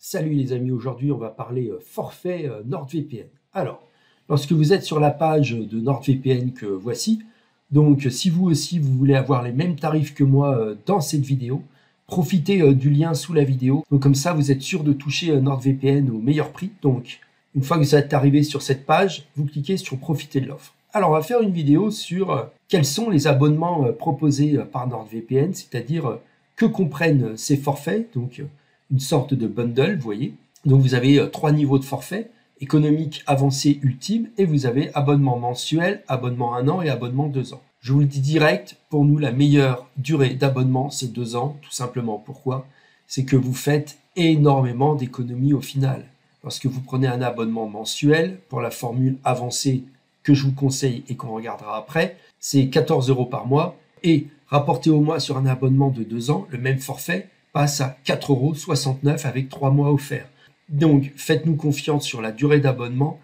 Salut les amis, aujourd'hui on va parler forfait NordVPN. Alors, lorsque vous êtes sur la page de NordVPN que voici, donc si vous aussi vous voulez avoir les mêmes tarifs que moi dans cette vidéo, profitez du lien sous la vidéo. Donc comme ça vous êtes sûr de toucher NordVPN au meilleur prix. Donc une fois que vous êtes arrivé sur cette page, vous cliquez sur profiter de l'offre. Alors on va faire une vidéo sur quels sont les abonnements proposés par NordVPN, c'est-à-dire que comprennent ces forfaits, donc une sorte de bundle, vous voyez. Donc vous avez trois niveaux de forfait, économique, avancé, ultime, et vous avez abonnement mensuel, abonnement 1 an et abonnement 2 ans. Je vous le dis direct, pour nous la meilleure durée d'abonnement c'est 2 ans, tout simplement. Pourquoi? C'est que vous faites énormément d'économies au final. Lorsque vous prenez un abonnement mensuel, pour la formule avancée que je vous conseille et qu'on regardera après, c'est 14 € par mois, et rapporté au mois sur un abonnement de 2 ans, le même forfait passe à 4,69 € avec 3 mois offerts. Donc, faites-nous confiance sur la durée d'abonnement.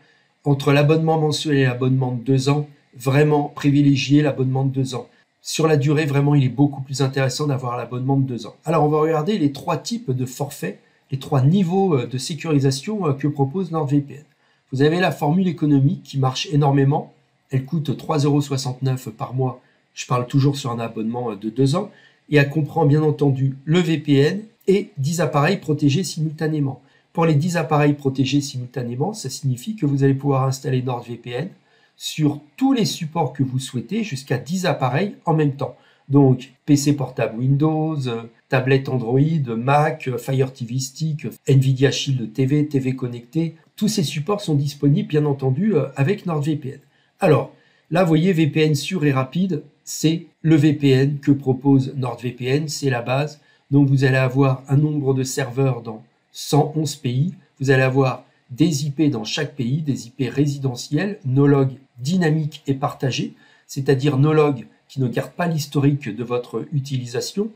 Entre l'abonnement mensuel et l'abonnement de 2 ans, vraiment privilégiez l'abonnement de 2 ans. Sur la durée, vraiment, il est beaucoup plus intéressant d'avoir l'abonnement de 2 ans. Alors, on va regarder les trois types de forfaits, les trois niveaux de sécurisation que propose NordVPN. Vous avez la formule économique qui marche énormément. Elle coûte 3,69 € par mois. Je parle toujours sur un abonnement de 2 ans. Et elle comprend bien entendu le VPN et 10 appareils protégés simultanément. Pour les 10 appareils protégés simultanément, ça signifie que vous allez pouvoir installer NordVPN sur tous les supports que vous souhaitez, jusqu'à 10 appareils en même temps. Donc PC portable Windows, tablette Android, Mac, Fire TV Stick, Nvidia Shield TV, TV connectée. Tous ces supports sont disponibles bien entendu avec NordVPN. Alors, là, vous voyez, VPN sûr et rapide, c'est le VPN que propose NordVPN, c'est la base. Donc, vous allez avoir un nombre de serveurs dans 111 pays. Vous allez avoir des IP dans chaque pays, des IP résidentiels, no log dynamiques et partagés, c'est-à-dire no log qui ne garde pas l'historique de votre utilisation.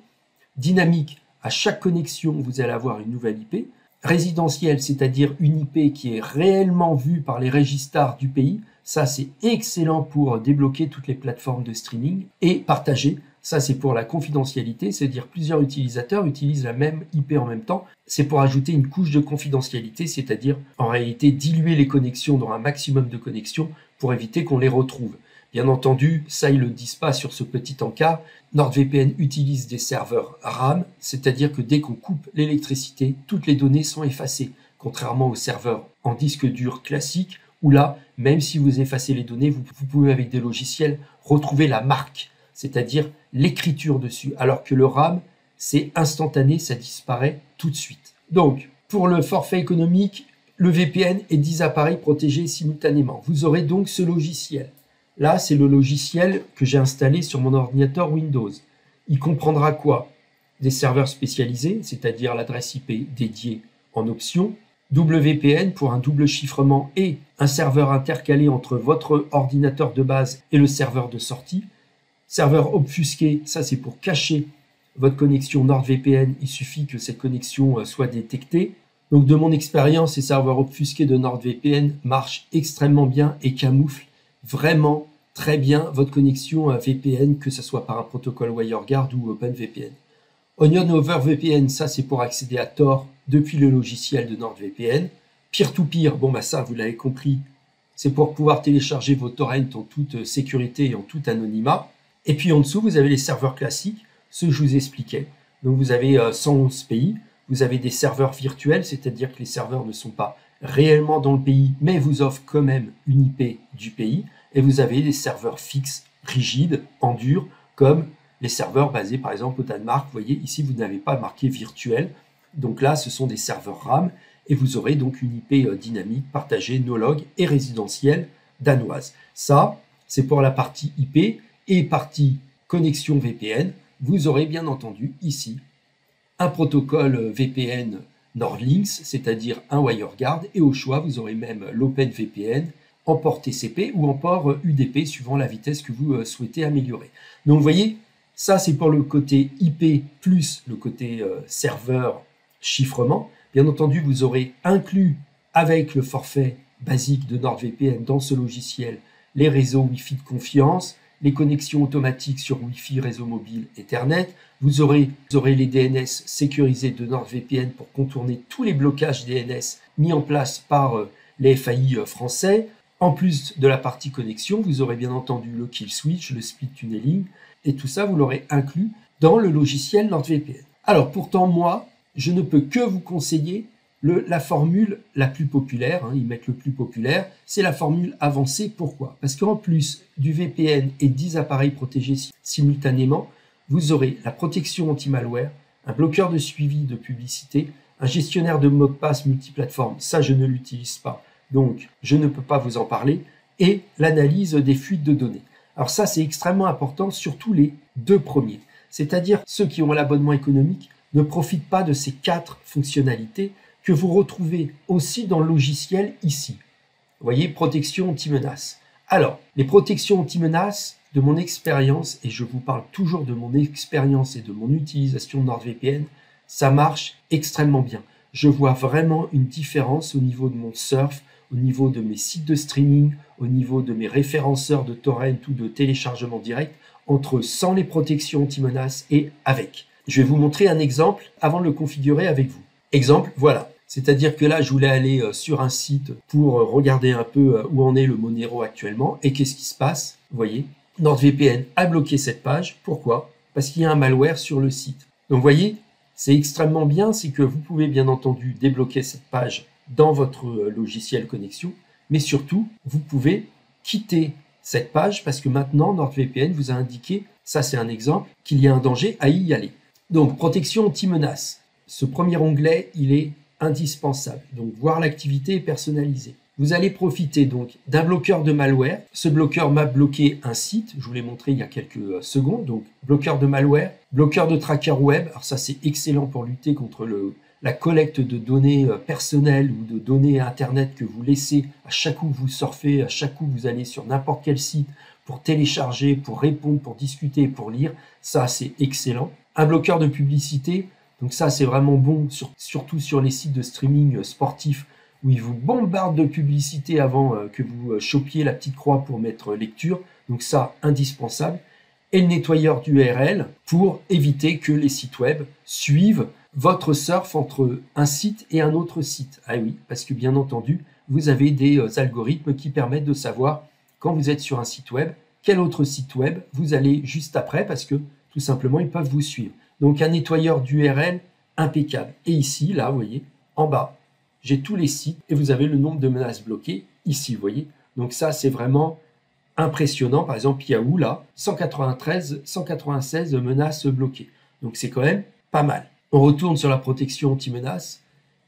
Dynamique, à chaque connexion, vous allez avoir une nouvelle IP. Résidentiel, c'est-à-dire une IP qui est réellement vue par les registrars du pays. Ça, c'est excellent pour débloquer toutes les plateformes de streaming. Et partagé, ça c'est pour la confidentialité, c'est-à-dire plusieurs utilisateurs utilisent la même IP en même temps. C'est pour ajouter une couche de confidentialité, c'est-à-dire en réalité diluer les connexions dans un maximum de connexions pour éviter qu'on les retrouve. Bien entendu, ça ils ne le disent pas sur ce petit encart. NordVPN utilise des serveurs RAM, c'est-à-dire que dès qu'on coupe l'électricité, toutes les données sont effacées, contrairement aux serveurs en disque dur classique, où là, même si vous effacez les données, vous pouvez avec des logiciels retrouver la marque, c'est-à-dire l'écriture dessus, alors que le RAM, c'est instantané, ça disparaît tout de suite. Donc, pour le forfait économique, le VPN et 10 appareils protégés simultanément. Vous aurez donc ce logiciel. Là, c'est le logiciel que j'ai installé sur mon ordinateur Windows. Il comprendra quoi? Des serveurs spécialisés, c'est-à-dire l'adresse IP dédiée en option, WPN pour un double chiffrement et un serveur intercalé entre votre ordinateur de base et le serveur de sortie. Serveur obfusqué, ça c'est pour cacher votre connexion NordVPN, il suffit que cette connexion soit détectée. Donc de mon expérience, ces serveurs obfusqués de NordVPN marchent extrêmement bien et camouflent vraiment très bien votre connexion VPN, que ce soit par un protocole WireGuard ou OpenVPN. Onion over VPN, ça c'est pour accéder à Tor depuis le logiciel de NordVPN. Peer-to-peer, bon bah ça vous l'avez compris, c'est pour pouvoir télécharger vos torrents en toute sécurité et en tout anonymat. Et puis en dessous, vous avez les serveurs classiques, ceux que je vous expliquais. Donc vous avez 111 pays, vous avez des serveurs virtuels, c'est-à-dire que les serveurs ne sont pas réellement dans le pays, mais vous offrent quand même une IP du pays. Et vous avez des serveurs fixes, rigides, en dur, comme les serveurs basés par exemple au Danemark. Vous voyez, ici, vous n'avez pas marqué virtuel. Donc là, ce sont des serveurs RAM et vous aurez donc une IP dynamique, partagée, no log et résidentielle danoise. Ça, c'est pour la partie IP et partie connexion VPN. Vous aurez bien entendu ici un protocole VPN NordLynx, c'est-à-dire un WireGuard, et au choix, vous aurez même l'OpenVPN en port TCP ou en port UDP, suivant la vitesse que vous souhaitez améliorer. Donc vous voyez, ça c'est pour le côté IP plus le côté serveur chiffrement. Bien entendu, vous aurez inclus avec le forfait basique de NordVPN dans ce logiciel les réseaux Wi-Fi de confiance, les connexions automatiques sur Wi-Fi, réseau mobile, Ethernet. Vous aurez les DNS sécurisés de NordVPN pour contourner tous les blocages DNS mis en place par les FAI français. En plus de la partie connexion, vous aurez bien entendu le kill switch, le split tunneling, et tout ça, vous l'aurez inclus dans le logiciel NordVPN. Alors pourtant, moi, je ne peux que vous conseiller la formule la plus populaire, ils mettent le plus populaire, c'est la formule avancée. Pourquoi? Parce qu'en plus du VPN et 10 appareils protégés simultanément, vous aurez la protection anti-malware, un bloqueur de suivi de publicité, un gestionnaire de mots de passe multiplateforme, ça je ne l'utilise pas, donc je ne peux pas vous en parler, et l'analyse des fuites de données. Alors ça c'est extrêmement important, surtout les deux premiers, c'est-à-dire ceux qui ont l'abonnement économique ne profitent pas de ces 4 fonctionnalités que vous retrouvez aussi dans le logiciel ici. Vous voyez, protection anti-menace. Alors, les protections anti-menace, de mon expérience, et je vous parle toujours de mon expérience et de mon utilisation de NordVPN, ça marche extrêmement bien. Je vois vraiment une différence au niveau de mon surf, au niveau de mes sites de streaming, au niveau de mes référenceurs de torrent ou de téléchargement direct, entre sans les protections anti-menace et avec. Je vais vous montrer un exemple avant de le configurer avec vous. Exemple, voilà. C'est-à-dire que là, je voulais aller sur un site pour regarder un peu où en est le Monero actuellement. Et qu'est-ce qui se passe? Vous voyez, NordVPN a bloqué cette page. Pourquoi? Parce qu'il y a un malware sur le site. Donc, vous voyez, c'est extrêmement bien. C'est que vous pouvez bien entendu débloquer cette page dans votre logiciel connexion. Mais surtout, vous pouvez quitter cette page parce que maintenant, NordVPN vous a indiqué, ça c'est un exemple, qu'il y a un danger à y aller. Donc, protection anti-menace. Ce premier onglet, il est indispensable. Donc, voir l'activité est personnalisée. Vous allez profiter donc d'un bloqueur de malware. Ce bloqueur m'a bloqué un site. Je vous l'ai montré il y a quelques secondes. Donc, bloqueur de malware, bloqueur de tracker web. Alors ça, c'est excellent pour lutter contre la collecte de données personnelles ou de données Internet que vous laissez à chaque coup que vous surfez, à chaque coup que vous allez sur n'importe quel site pour télécharger, pour répondre, pour discuter, pour lire. Ça, c'est excellent. Un bloqueur de publicité. Donc ça, c'est vraiment bon, surtout sur les sites de streaming sportifs où ils vous bombardent de publicité avant que vous chopiez la petite croix pour mettre lecture. Donc ça, indispensable. Et le nettoyeur d'URL pour éviter que les sites web suivent votre surf entre un site et un autre site. Ah oui, parce que bien entendu, vous avez des algorithmes qui permettent de savoir quand vous êtes sur un site web, quel autre site web vous allez juste après parce que tout simplement, ils peuvent vous suivre. Donc, un nettoyeur d'URL impeccable. Et ici, là, vous voyez, en bas, j'ai tous les sites et vous avez le nombre de menaces bloquées ici, vous voyez. Donc, ça, c'est vraiment impressionnant. Par exemple, Yahoo, là, 196 menaces bloquées. Donc, c'est quand même pas mal. On retourne sur la protection anti-menace.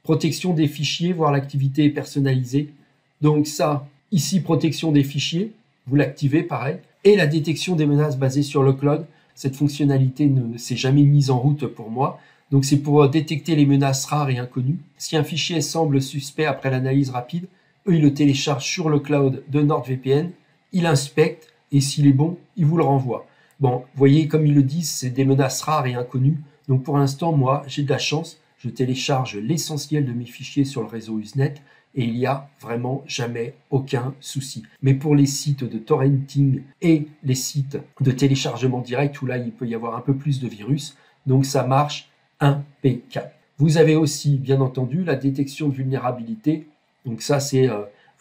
Protection des fichiers, voir l'activité personnalisée. Donc, ça, ici, protection des fichiers, vous l'activez, pareil. Et la détection des menaces basées sur le cloud. Cette fonctionnalité ne s'est jamais mise en route pour moi. Donc, c'est pour détecter les menaces rares et inconnues. Si un fichier semble suspect après l'analyse rapide, eux, ils le téléchargent sur le cloud de NordVPN, ils l'inspectent et s'il est bon, ils vous le renvoient. Bon, vous voyez, comme ils le disent, c'est des menaces rares et inconnues. Donc, pour l'instant, moi, j'ai de la chance. Je télécharge l'essentiel de mes fichiers sur le réseau Usenet et il n'y a vraiment jamais aucun souci. Mais pour les sites de torrenting et les sites de téléchargement direct, où là, il peut y avoir un peu plus de virus, donc ça marche impeccable. Vous avez aussi, bien entendu, la détection de vulnérabilité. Donc ça, c'est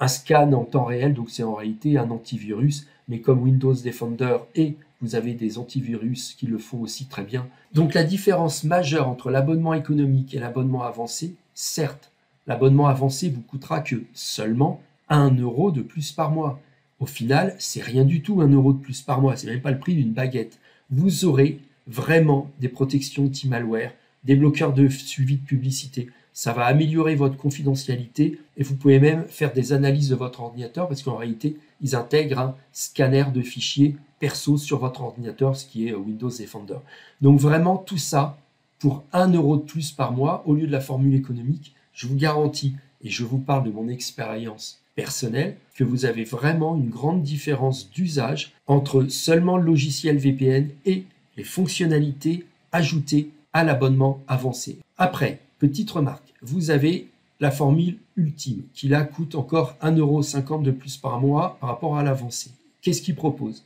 un scan en temps réel, donc c'est en réalité un antivirus, mais comme Windows Defender et vous avez des antivirus qui le font aussi très bien. Donc la différence majeure entre l'abonnement économique et l'abonnement avancé, certes, l'abonnement avancé vous coûtera que seulement 1 € de plus par mois. Au final, c'est rien du tout 1 € de plus par mois, c'est même pas le prix d'une baguette. Vous aurez vraiment des protections anti-malware, des bloqueurs de suivi de publicité. Ça va améliorer votre confidentialité et vous pouvez même faire des analyses de votre ordinateur parce qu'en réalité, ils intègrent un scanner de fichiers perso sur votre ordinateur, ce qui est Windows Defender. Donc vraiment, tout ça, pour 1 € de plus par mois, au lieu de la formule économique, je vous garantis, et je vous parle de mon expérience personnelle, que vous avez vraiment une grande différence d'usage entre seulement le logiciel VPN et les fonctionnalités ajoutées à l'abonnement avancé. Après, petite remarque, vous avez la formule ultime qui là coûte encore 1,50 € de plus par mois par rapport à l'avancé. Qu'est-ce qu'il propose?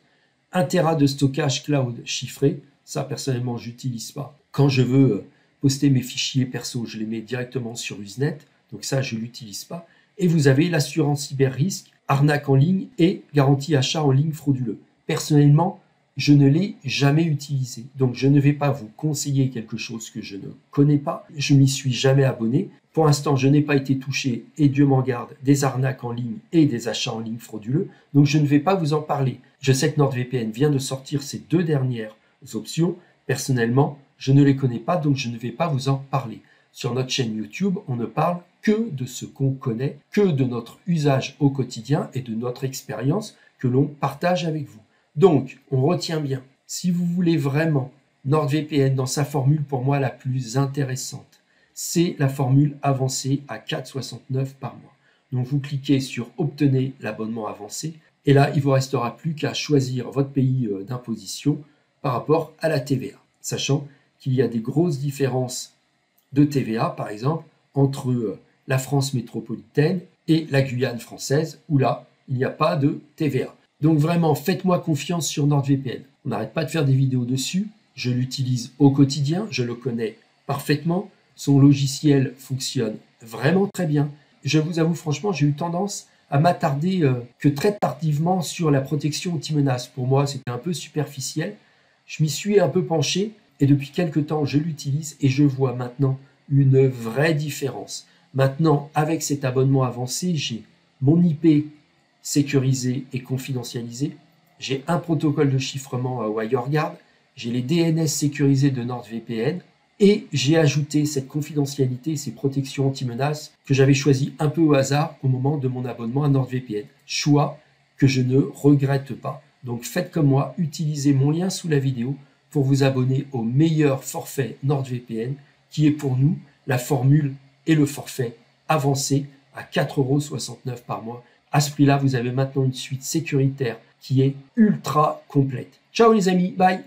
1 Tera de stockage cloud chiffré. Ça, personnellement, je n'utilise pas. Quand je veux poster mes fichiers perso, je les mets directement sur Usenet. Donc ça, je ne l'utilise pas. Et vous avez l'assurance cyber-risque, arnaque en ligne et garantie achat en ligne frauduleux. Personnellement, je ne l'ai jamais utilisé. Donc, je ne vais pas vous conseiller quelque chose que je ne connais pas. Je m'y suis jamais abonné. Pour l'instant, je n'ai pas été touché, et Dieu m'en garde, des arnaques en ligne et des achats en ligne frauduleux. Donc, je ne vais pas vous en parler. Je sais que NordVPN vient de sortir ces 2 dernières options. Personnellement, je ne les connais pas, donc je ne vais pas vous en parler. Sur notre chaîne YouTube, on ne parle que de ce qu'on connaît, que de notre usage au quotidien et de notre expérience que l'on partage avec vous. Donc, on retient bien, si vous voulez vraiment NordVPN dans sa formule pour moi la plus intéressante, c'est la formule avancée à 4,69 par mois. Donc, vous cliquez sur « Obtenez l'abonnement avancé » et là, il ne vous restera plus qu'à choisir votre pays d'imposition par rapport à la TVA, sachant qu'il y a des grosses différences de TVA, par exemple, entre la France métropolitaine et la Guyane française, où là, il n'y a pas de TVA. Donc vraiment, faites-moi confiance sur NordVPN. On n'arrête pas de faire des vidéos dessus. Je l'utilise au quotidien, je le connais parfaitement. Son logiciel fonctionne vraiment très bien. Je vous avoue franchement, j'ai eu tendance à m'attarder que très tardivement sur la protection anti-menace. Pour moi, c'était un peu superficiel. Je m'y suis un peu penché et depuis quelques temps, je l'utilise et je vois maintenant une vraie différence. Maintenant, avec cet abonnement avancé, j'ai mon IP sécurisé et confidentialisé. J'ai un protocole de chiffrement à WireGuard. J'ai les DNS sécurisés de NordVPN. Et j'ai ajouté cette confidentialité, ces protections anti-menaces que j'avais choisi un peu au hasard au moment de mon abonnement à NordVPN. Choix que je ne regrette pas. Donc faites comme moi, utilisez mon lien sous la vidéo pour vous abonner au meilleur forfait NordVPN qui est pour nous la formule et le forfait avancé à 4,69 € par mois. À ce prix-là, vous avez maintenant une suite sécuritaire qui est ultra complète. Ciao les amis, bye!